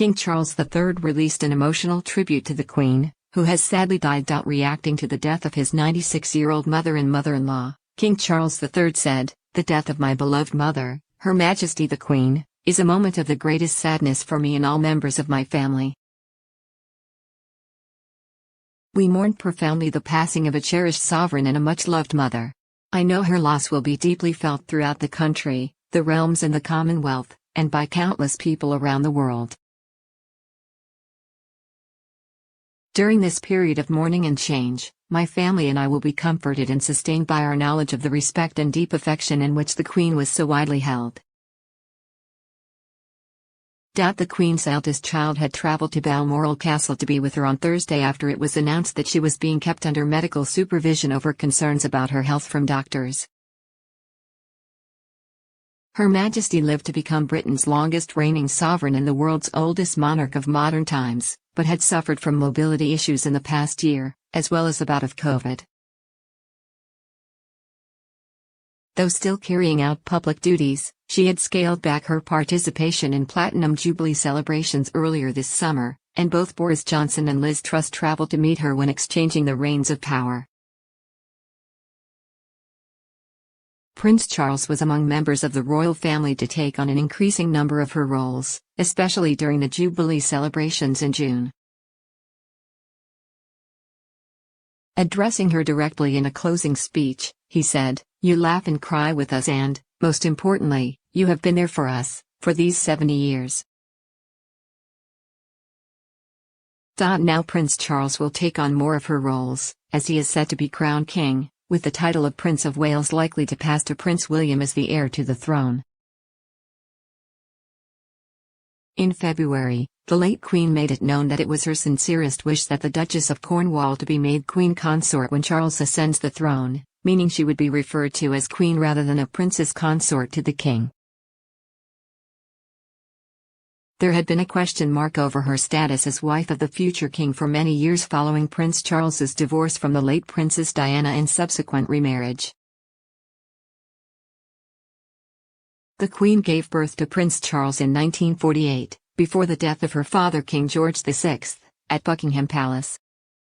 King Charles III released an emotional tribute to the Queen, who has sadly died. Reacting to the death of his 96-year-old mother and mother-in-law, King Charles III said, "The death of my beloved mother, Her Majesty the Queen, is a moment of the greatest sadness for me and all members of my family. We mourn profoundly the passing of a cherished sovereign and a much-loved mother. I know her loss will be deeply felt throughout the country, the realms and the Commonwealth, and by countless people around the world. During this period of mourning and change, my family and I will be comforted and sustained by our knowledge of the respect and deep affection in which the Queen was so widely held." The Queen's eldest child had traveled to Balmoral Castle to be with her on Thursday after it was announced that she was being kept under medical supervision over concerns about her health from doctors. Her Majesty lived to become Britain's longest reigning sovereign and the world's oldest monarch of modern times, but had suffered from mobility issues in the past year, as well as a bout of COVID. Though still carrying out public duties, she had scaled back her participation in Platinum Jubilee celebrations earlier this summer, and both Boris Johnson and Liz Truss traveled to meet her when exchanging the reins of power. Prince Charles was among members of the royal family to take on an increasing number of her roles, especially during the Jubilee celebrations in June. Addressing her directly in a closing speech, he said, "You laugh and cry with us and, most importantly, you have been there for us, for these 70 years. Now Prince Charles will take on more of her roles, as he is set to be crowned king, with the title of Prince of Wales likely to pass to Prince William as the heir to the throne." In February, the late Queen made it known that it was her sincerest wish that the Duchess of Cornwall to be made Queen Consort when Charles ascends the throne, meaning she would be referred to as Queen rather than a Princess Consort to the King. There had been a question mark over her status as wife of the future king for many years following Prince Charles's divorce from the late Princess Diana and subsequent remarriage. The Queen gave birth to Prince Charles in 1948, before the death of her father King George VI, at Buckingham Palace.